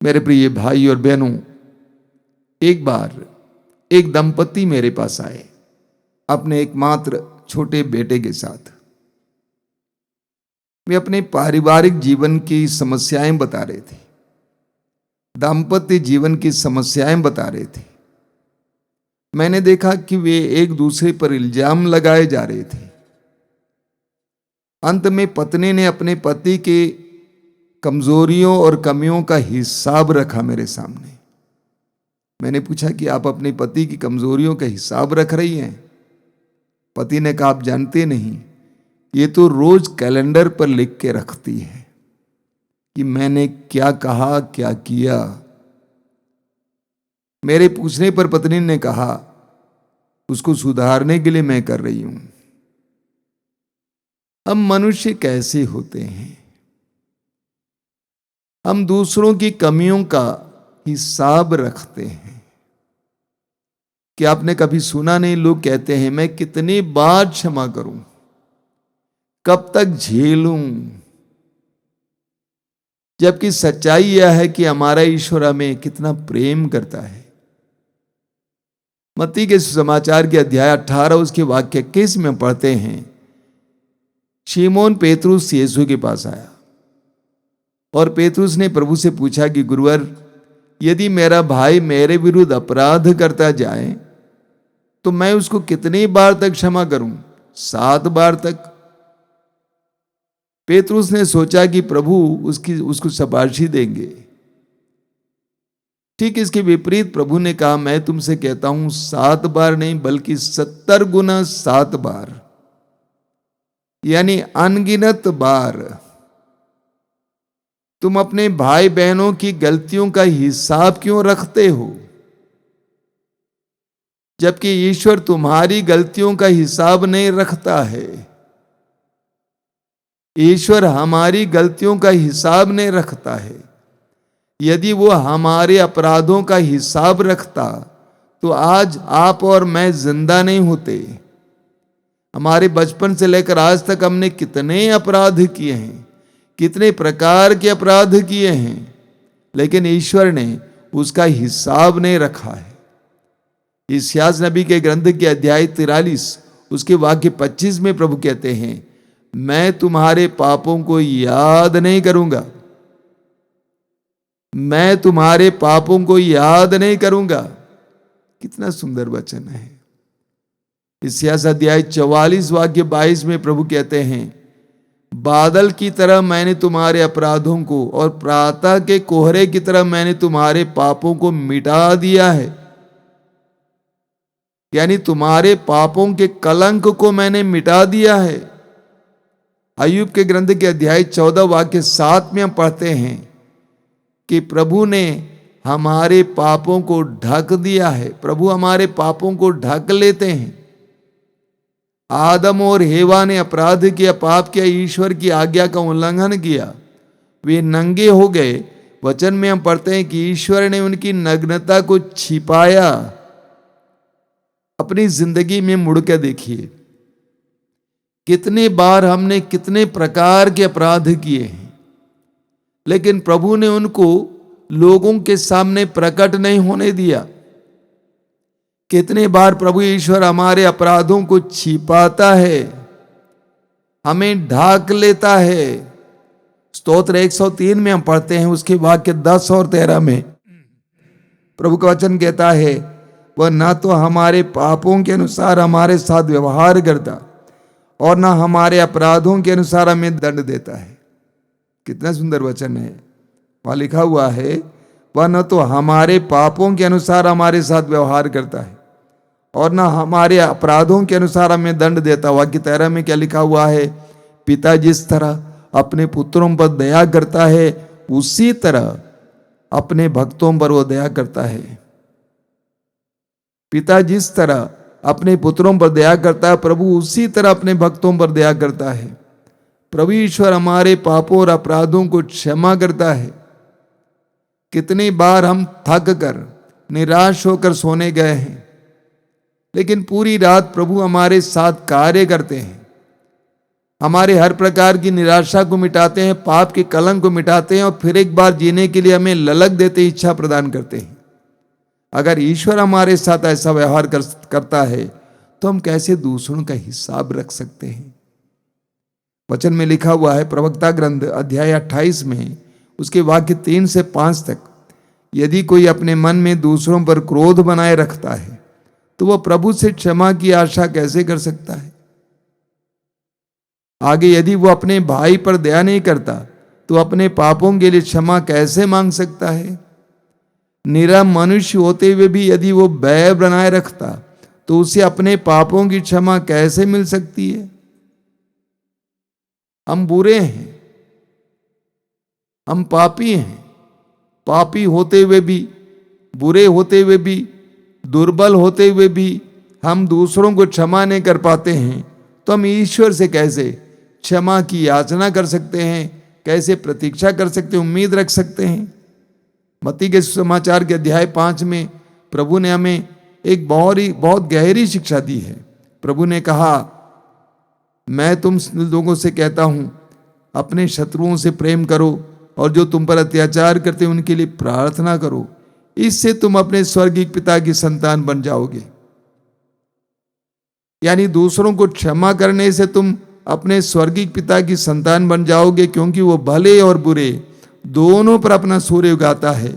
मेरे प्रिय भाई और बहनों, एक बार एक दंपति मेरे पास आए अपने एकमात्र छोटे बेटे के साथ। वे अपने पारिवारिक जीवन की समस्याएं बता रहे थे, दाम्पत्य जीवन की समस्याएं बता रहे थे। मैंने देखा कि वे एक दूसरे पर इल्जाम लगाए जा रहे थे। अंत में पत्नी ने अपने पति के कमजोरियों और कमियों का हिसाब रखा मेरे सामने। मैंने पूछा कि आप अपने पति की कमजोरियों का हिसाब रख रही हैं? पति ने कहा, आप जानते नहीं, ये तो रोज कैलेंडर पर लिख के रखती है कि मैंने क्या कहा, क्या किया। मेरे पूछने पर पत्नी ने कहा, उसको सुधारने के लिए मैं कर रही हूं। हम मनुष्य कैसे होते हैं? हम दूसरों की कमियों का हिसाब रखते हैं। क्या आपने कभी सुना नहीं, लोग कहते हैं मैं कितनी बार क्षमा करूं, कब तक झेलूं? जबकि सच्चाई यह है कि हमारा ईश्वर हमें कितना प्रेम करता है। मत्ती के समाचार के अध्याय 18 उसके वाक्य 21 में पढ़ते हैं, शिमोन पेतरुस यीशु के पास आया और पेतरुस ने प्रभु से पूछा कि गुरुवर, यदि मेरा भाई मेरे विरुद्ध अपराध करता जाए तो मैं उसको कितनी बार तक क्षमा करूं? 7 बार तक? पेतरुस ने सोचा कि प्रभु उसको शाबाशी देंगे। ठीक इसके विपरीत प्रभु ने कहा, मैं तुमसे कहता हूं 7 बार नहीं बल्कि 70 गुना 7 बार, यानी अनगिनत बार। तुम अपने भाई बहनों की गलतियों का हिसाब क्यों रखते हो, जबकि ईश्वर तुम्हारी गलतियों का हिसाब नहीं रखता है। ईश्वर हमारी गलतियों का हिसाब नहीं रखता है। यदि वो हमारे अपराधों का हिसाब रखता तो आज आप और मैं जिंदा नहीं होते। हमारे बचपन से लेकर आज तक हमने कितने अपराध किए हैं, कितने प्रकार के अपराध किए हैं, लेकिन ईश्वर ने उसका हिसाब नहीं रखा है। इस्यास नबी के ग्रंथ के अध्याय 43 उसके वाक्य 25 में प्रभु कहते हैं, मैं तुम्हारे पापों को याद नहीं करूंगा, मैं तुम्हारे पापों को याद नहीं करूंगा। कितना सुंदर वचन है। इस्यास अध्याय 44 वाक्य 22 में प्रभु कहते हैं, बादल की तरह मैंने तुम्हारे अपराधों को और प्रातः के कोहरे की तरह मैंने तुम्हारे पापों को मिटा दिया है। यानी तुम्हारे पापों के कलंक को मैंने मिटा दिया है। अय्यूब के ग्रंथ के अध्याय 14 वाक्य 7 में हम पढ़ते हैं कि प्रभु ने हमारे पापों को ढक दिया है। प्रभु हमारे पापों को ढक लेते हैं। आदम और हेवा ने अपराध किया, पाप किया, ईश्वर की आज्ञा का उल्लंघन किया, वे नंगे हो गए। वचन में हम पढ़ते हैं कि ईश्वर ने उनकी नग्नता को छिपाया। अपनी जिंदगी में मुड़ के देखिए, कितने बार हमने कितने प्रकार के अपराध किए हैं, लेकिन प्रभु ने उनको लोगों के सामने प्रकट नहीं होने दिया। कितने बार प्रभु ईश्वर हमारे अपराधों को छिपाता है, हमें ढाक लेता है। स्तोत्र 103 में हम पढ़ते हैं उसके वाक्य 10 और 13 में प्रभु का वचन कहता है, वह ना तो हमारे पापों के अनुसार हमारे साथ व्यवहार करता और ना हमारे अपराधों के अनुसार हमें दंड देता है। कितना सुंदर वचन है। वहां लिखा हुआ है, वह न तो हमारे पापों के अनुसार हमारे साथ व्यवहार करता है और ना हमारे अपराधों के अनुसार हमें दंड देता। वाक्य 13 में क्या लिखा हुआ है, पिता जिस तरह अपने पुत्रों पर दया करता है उसी तरह अपने भक्तों पर वो दया करता है। पिता जिस तरह अपने पुत्रों पर दया करता है, प्रभु उसी तरह अपने भक्तों पर दया करता है। प्रभु ईश्वर हमारे पापों और अपराधों को क्षमा करता है। कितनी बार हम थक कर निराश होकर सोने गए हैं, लेकिन पूरी रात प्रभु हमारे साथ कार्य करते हैं। हमारे हर प्रकार की निराशा को मिटाते हैं, पाप के कलंक को मिटाते हैं और फिर एक बार जीने के लिए हमें ललक देते, इच्छा प्रदान करते हैं। अगर ईश्वर हमारे साथ ऐसा व्यवहार करता है तो हम कैसे दूसरों का हिसाब रख सकते हैं। वचन में लिखा हुआ है, प्रवक्ता ग्रंथ अध्याय 28 में उसके वाक्य 3 से 5 तक, यदि कोई अपने मन में दूसरों पर क्रोध बनाए रखता है तो वह प्रभु से क्षमा की आशा कैसे कर सकता है। आगे, यदि वो अपने भाई पर दया नहीं करता तो अपने पापों के लिए क्षमा कैसे मांग सकता है। निरा मनुष्य होते हुए भी यदि वो बैर बनाए रखता तो उसे अपने पापों की क्षमा कैसे मिल सकती है। हम बुरे हैं, हम पापी हैं। पापी होते हुए भी, बुरे होते हुए भी, दुर्बल होते हुए भी हम दूसरों को क्षमा नहीं कर पाते हैं तो हम ईश्वर से कैसे क्षमा की याचना कर सकते हैं, कैसे प्रतीक्षा कर सकते हैं, उम्मीद रख सकते हैं। मत्ती के समाचार के अध्याय 5 में प्रभु ने हमें एक बहुत गहरी शिक्षा दी है। प्रभु ने कहा, मैं तुम लोगों से कहता हूं, अपने शत्रुओं से प्रेम करो और जो तुम पर अत्याचार करते हैं उनके लिए प्रार्थना करो, इससे तुम अपने स्वर्गीय पिता की संतान बन जाओगे। यानी दूसरों को क्षमा करने से तुम अपने स्वर्गीय पिता की संतान बन जाओगे, क्योंकि वो भले और बुरे दोनों पर अपना सूर्य उगाता है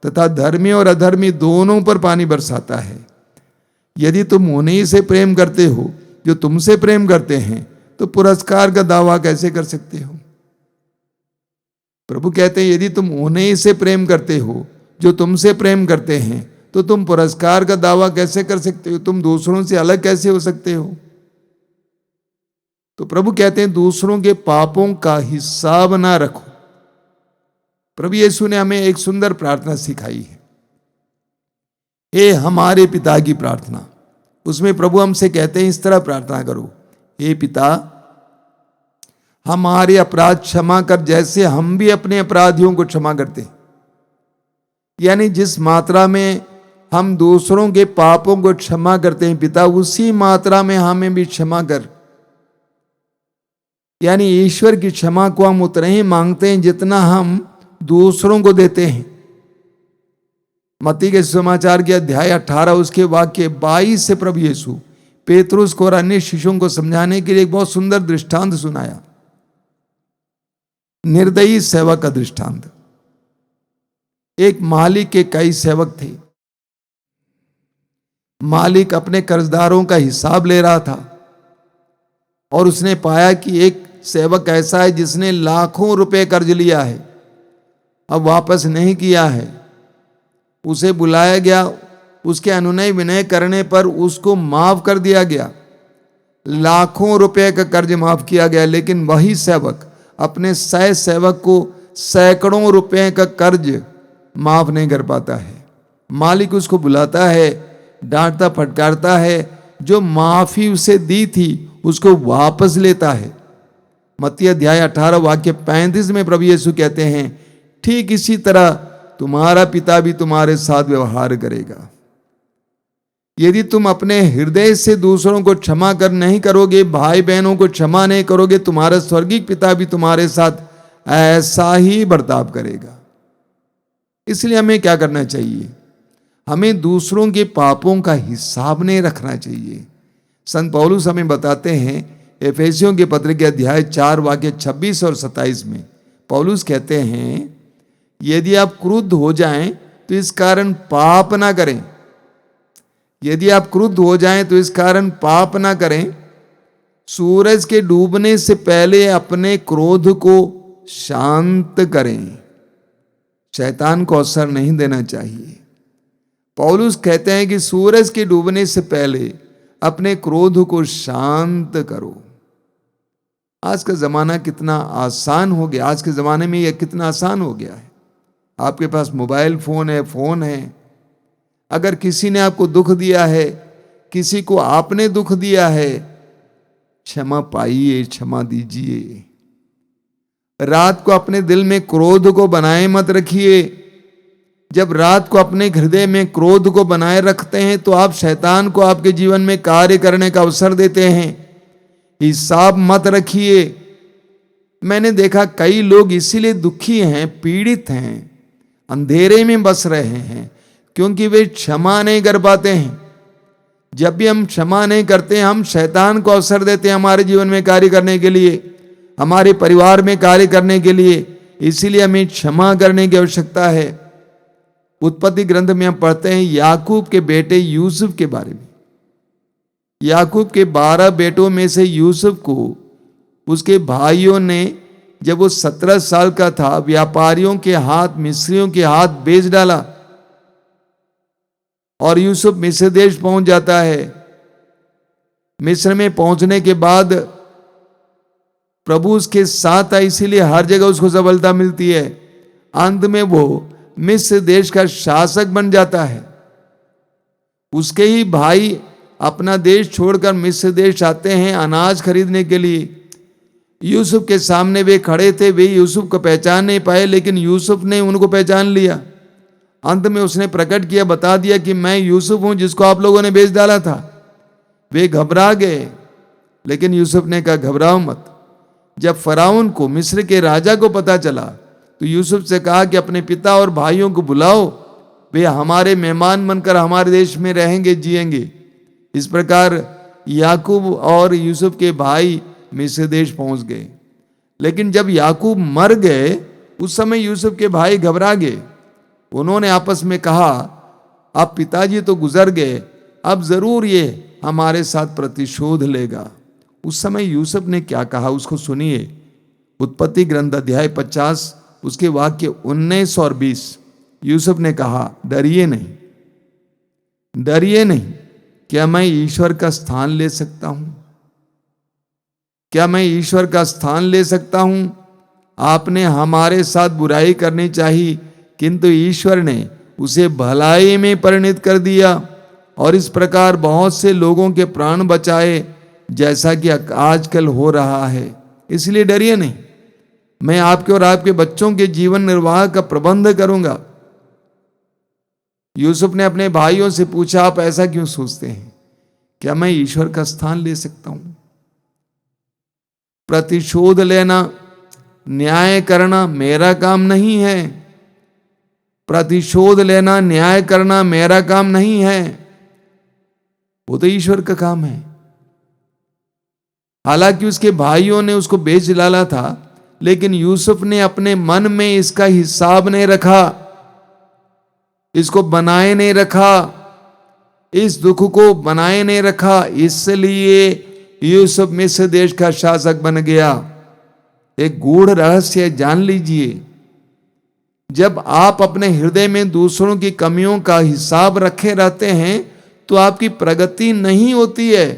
तथा धर्मी और अधर्मी दोनों पर पानी बरसाता है। यदि तुम उन्हीं से प्रेम करते हो जो तुमसे प्रेम करते हैं तो पुरस्कार का दावा कैसे कर सकते हो। प्रभु कहते हैं, यदि तुम उन्हीं से प्रेम करते हो जो तुमसे प्रेम करते हैं तो तुम पुरस्कार का दावा कैसे कर सकते हो, तुम दूसरों से अलग कैसे हो सकते हो। तो प्रभु कहते हैं, दूसरों के पापों का हिसाब ना रखो। प्रभु यीशु ने हमें एक सुंदर प्रार्थना सिखाई है, हे हमारे पिता की प्रार्थना। उसमें प्रभु हमसे कहते हैं, इस तरह प्रार्थना करो, हे पिता, हमारे अपराध क्षमा कर जैसे हम भी अपने अपराधियों को क्षमा करते हैं। यानी जिस मात्रा में हम दूसरों के पापों को क्षमा करते हैं पिता, उसी मात्रा में हमें भी क्षमा कर। यानी ईश्वर की क्षमा को हम उतना ही मांगते हैं जितना हम दूसरों को देते हैं। मत्ती के समाचार के अध्याय 18 उसके वाक्य 22 से प्रभु यीशु पेतरुस को और अन्य शिष्यों को समझाने के लिए एक बहुत सुंदर दृष्टांत सुनाया, निर्दयी सेवक का दृष्टांत। एक मालिक के कई सेवक थे। मालिक अपने कर्जदारों का हिसाब ले रहा था और उसने पाया कि एक सेवक ऐसा है जिसने लाखों रुपए कर्ज लिया है, अब वापस नहीं किया है। उसे बुलाया गया, उसके अनुनय विनय करने पर उसको माफ कर दिया गया, लाखों रुपए का कर्ज माफ किया गया। लेकिन वही सेवक अपने सह सेवक को सैकड़ों रुपए का कर्ज माफ नहीं कर पाता है। मालिक उसको बुलाता है, डांटता फटकारता है, जो माफी उसे दी थी उसको वापस लेता है। मत्ती अध्याय 18 वाक्य 35 में प्रभु यीशु कहते हैं, ठीक इसी तरह तुम्हारा पिता भी तुम्हारे साथ व्यवहार करेगा। यदि तुम अपने हृदय से दूसरों को क्षमा कर नहीं करोगे, भाई बहनों को क्षमा नहीं करोगे, तुम्हारा स्वर्गीय पिता भी तुम्हारे साथ ऐसा ही बर्ताव करेगा। इसलिए हमें क्या करना चाहिए, हमें दूसरों के पापों का हिसाब नहीं रखना चाहिए। संत पौलुस हमें बताते हैं एफेसियों के पत्र के अध्याय 4 वाक्य 26 और 27 में पौलुस कहते हैं, यदि आप क्रुद्ध हो जाएं तो इस कारण पाप ना करें। यदि आप क्रुद्ध हो जाएं तो इस कारण पाप ना करें। सूरज के डूबने से पहले अपने क्रोध को शांत करें। शैतान को अवसर नहीं देना चाहिए। पौलुस कहते हैं कि सूरज के डूबने से पहले अपने क्रोध को शांत करो। आज का जमाना कितना आसान हो गया, आज के जमाने में यह कितना आसान हो गया है। आपके पास मोबाइल फोन है, अगर किसी ने आपको दुख दिया है, किसी को आपने दुख दिया है, क्षमा पाइए, क्षमा दीजिए। रात को अपने दिल में क्रोध को बनाए मत रखिए। जब रात को अपने हृदय में क्रोध को बनाए रखते हैं तो आप शैतान को आपके जीवन में कार्य करने का अवसर देते हैं। हिसाब मत रखिए। मैंने देखा कई लोग इसीलिए दुखी हैं, पीड़ित हैं, अंधेरे में बस रहे हैं, क्योंकि वे क्षमा नहीं कर पाते हैं। जब भी हम क्षमा नहीं करते, हम शैतान को अवसर देते हैं हमारे जीवन में कार्य करने के लिए, हमारे परिवार में कार्य करने के लिए। इसीलिए हमें क्षमा करने की आवश्यकता है। उत्पत्ति ग्रंथ में हम पढ़ते हैं याकूब के बेटे यूसुफ के बारे में। याकूब के 12 बेटों में से यूसुफ को उसके भाइयों ने, जब वो 17 साल का था, व्यापारियों के हाथ, मिस्रियों के हाथ बेच डाला और यूसुफ मिस्र देश पहुंच जाता है। मिस्र में पहुंचने के बाद प्रभु उसके साथ है, इसीलिए हर जगह उसको सफलता मिलती है। अंत में वो मिस्र देश का शासक बन जाता है। उसके ही भाई अपना देश छोड़कर मिस्र देश आते हैं अनाज खरीदने के लिए। यूसुफ के सामने वे खड़े थे, वे यूसुफ को पहचान नहीं पाए, लेकिन यूसुफ ने उनको पहचान लिया। अंत में उसने प्रकट किया, बता दिया कि मैं यूसुफ हूं जिसको आप लोगों ने बेच डाला था। वे घबरा गए, लेकिन यूसुफ ने कहा घबराओ मत। जब फराउन को, मिस्र के राजा को पता चला, तो यूसुफ से कहा कि अपने पिता और भाइयों को बुलाओ, वे हमारे मेहमान बनकर हमारे देश में रहेंगे, जिएंगे। इस प्रकार याकूब और यूसुफ के भाई मिस्र देश पहुंच गए। लेकिन जब याकूब मर गए, उस समय यूसुफ के भाई घबरा गए। उन्होंने आपस में कहा, अब पिताजी तो गुजर गए, अब जरूर ये हमारे साथ प्रतिशोध लेगा। उस समय यूसुफ ने क्या कहा, उसको सुनिए। उत्पत्ति ग्रंथ अध्याय 50 उसके वाक्य 19 और 20। यूसुफ ने कहा, डरिए नहीं, डरिए नहीं। क्या मैं ईश्वर का स्थान ले सकता हूं? क्या मैं ईश्वर का स्थान ले सकता हूं? आपने हमारे साथ बुराई करनी चाहिए, किंतु ईश्वर ने उसे भलाई में परिणत कर दिया और इस प्रकार बहुत से लोगों के प्राण बचाए, जैसा कि आजकल हो रहा है। इसलिए डरिए नहीं, मैं आपके और आपके बच्चों के जीवन निर्वाह का प्रबंध करूंगा। यूसुफ ने अपने भाइयों से पूछा, आप ऐसा क्यों सोचते हैं? क्या मैं ईश्वर का स्थान ले सकता हूं? प्रतिशोध लेना, न्याय करना मेरा काम नहीं है। प्रतिशोध लेना, न्याय करना मेरा काम नहीं है, वो तो ईश्वर का काम है। हालांकि उसके भाइयों ने उसको बेच डाला था, लेकिन यूसुफ ने अपने मन में इसका हिसाब नहीं रखा, इसको बनाए नहीं रखा, इस दुख को बनाए नहीं रखा। इसलिए यूसुफ मिस्र देश का शासक बन गया। एक गूढ़ रहस्य जान लीजिए, जब आप अपने हृदय में दूसरों की कमियों का हिसाब रखे रहते हैं, तो आपकी प्रगति नहीं होती है।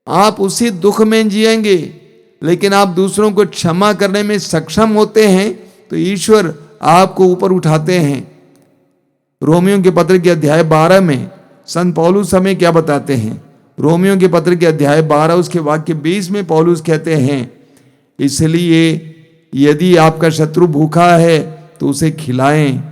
आप उसी दुख में जिएंगे। लेकिन आप दूसरों को क्षमा करने में सक्षम होते हैं, तो ईश्वर आपको ऊपर उठाते हैं। रोमियो के पत्र के अध्याय 12 में संत पौलुस हमें क्या बताते हैं? रोमियो के पत्र के अध्याय 12 उसके वाक्य 20 में पौलुस कहते हैं, इसलिए यदि आपका शत्रु भूखा है तो उसे खिलाएं,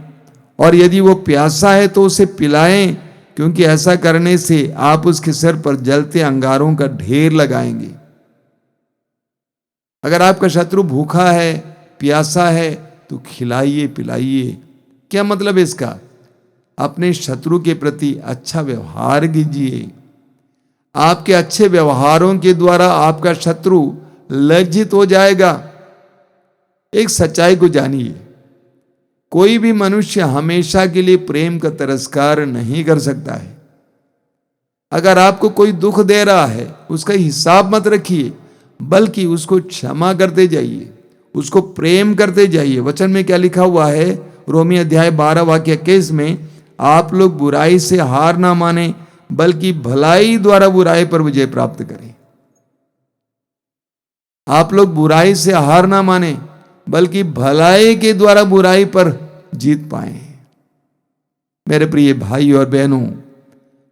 और यदि वो प्यासा है तो उसे पिलाएं, क्योंकि ऐसा करने से आप उसके सिर पर जलते अंगारों का ढेर लगाएंगे। अगर आपका शत्रु भूखा है, प्यासा है, तो खिलाइए, पिलाइए। क्या मतलब है इसका? अपने शत्रु के प्रति अच्छा व्यवहार कीजिए। आपके अच्छे व्यवहारों के द्वारा आपका शत्रु लज्जित हो जाएगा। एक सच्चाई को जानिए, कोई भी मनुष्य हमेशा के लिए प्रेम का तिरस्कार नहीं कर सकता है। अगर आपको कोई दुख दे रहा है, उसका हिसाब मत रखिए, बल्कि उसको क्षमा करते जाइए, उसको प्रेम करते जाइए। वचन में क्या लिखा हुआ है? रोमी अध्याय 12 वाक्य 21 में, आप लोग बुराई से हार ना माने, बल्कि भलाई द्वारा बुराई पर विजय प्राप्त करें। आप लोग बुराई से हार ना माने, बल्कि भलाई के द्वारा बुराई पर जीत पाए। मेरे प्रिय भाई और बहनों,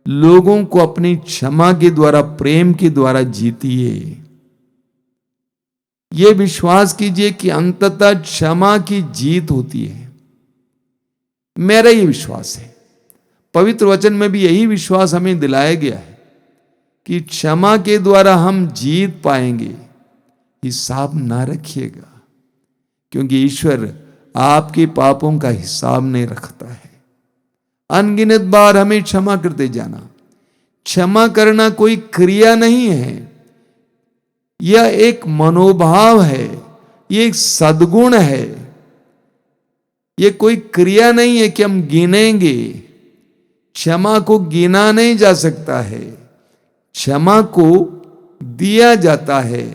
लोगों को अपनी क्षमा के द्वारा, प्रेम के द्वारा जीतिए। यह विश्वास कीजिए कि अंततः क्षमा की जीत होती है। मेरा ये विश्वास है, पवित्र वचन में भी यही विश्वास हमें दिलाया गया है कि क्षमा के द्वारा हम जीत पाएंगे, हिसाब ना रखिएगा, क्योंकि ईश्वर आपके पापों का हिसाब नहीं रखता है। अनगिनत बार हमें क्षमा करते जाना। क्षमा करना कोई क्रिया नहीं है, यह एक मनोभाव है, यह एक सद्गुण है। यह कोई क्रिया नहीं है कि हम गिनेंगे। क्षमा को गिना नहीं जा सकता है, क्षमा को दिया जाता है।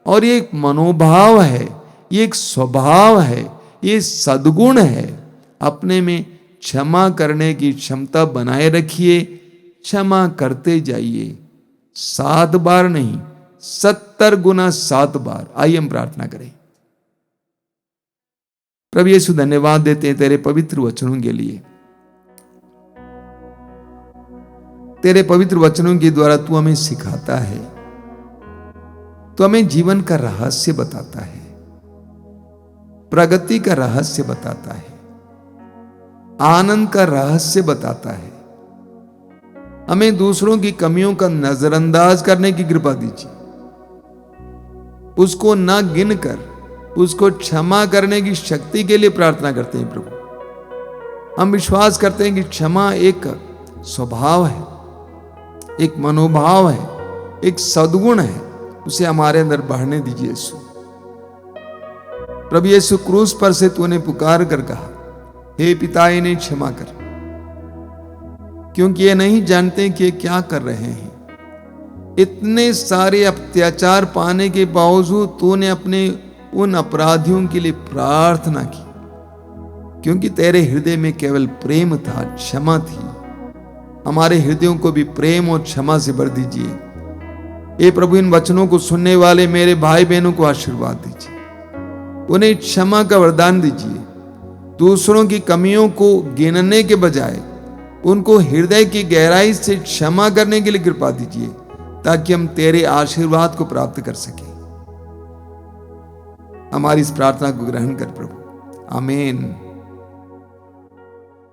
और ये एक मनोभाव है, ये एक स्वभाव है, ये सद्गुण है। अपने में क्षमा करने की क्षमता बनाए रखिए, क्षमा करते जाइए। 7 बार नहीं, 70 गुना 7 बार। आइए हम प्रार्थना करें। प्रभु यीशु, धन्यवाद देते हैं तेरे पवित्र वचनों के लिए। तेरे पवित्र वचनों के द्वारा तू हमें सिखाता है, तू हमें जीवन का रहस्य बताता है, प्रगति का रहस्य बताता है, आनंद का रहस्य बताता है। हमें दूसरों की कमियों का नजरअंदाज करने की कृपा दीजिए, उसको ना गिनकर उसको क्षमा करने की शक्ति के लिए प्रार्थना करते हैं प्रभु। हम विश्वास करते हैं कि क्षमा एक स्वभाव है, एक मनोभाव है, एक सद्गुण है। उसे हमारे अंदर बढ़ने दीजिए यीशु। प्रभु यीशु, क्रूस पर से तूने पुकार कर कहा, हे पिता इन्हें क्षमा कर, क्योंकि ये नहीं जानते कि ये क्या कर रहे हैं। इतने सारे अत्याचार पाने के बावजूद तूने अपने उन अपराधियों के लिए प्रार्थना की, क्योंकि तेरे हृदय में केवल प्रेम था, क्षमा थी। हमारे हृदयों को भी प्रेम और क्षमा से भर दीजिए। हे प्रभु, इन वचनों को सुनने वाले मेरे भाई बहनों को आशीर्वाद दीजिए, उन्हें क्षमा का वरदान दीजिए। दूसरों की कमियों को गिनने के बजाय उनको हृदय की गहराई से क्षमा करने के लिए कृपा दीजिए, ताकि हम तेरे आशीर्वाद को प्राप्त कर सकें। हमारी इस प्रार्थना को ग्रहण कर प्रभु, आमीन।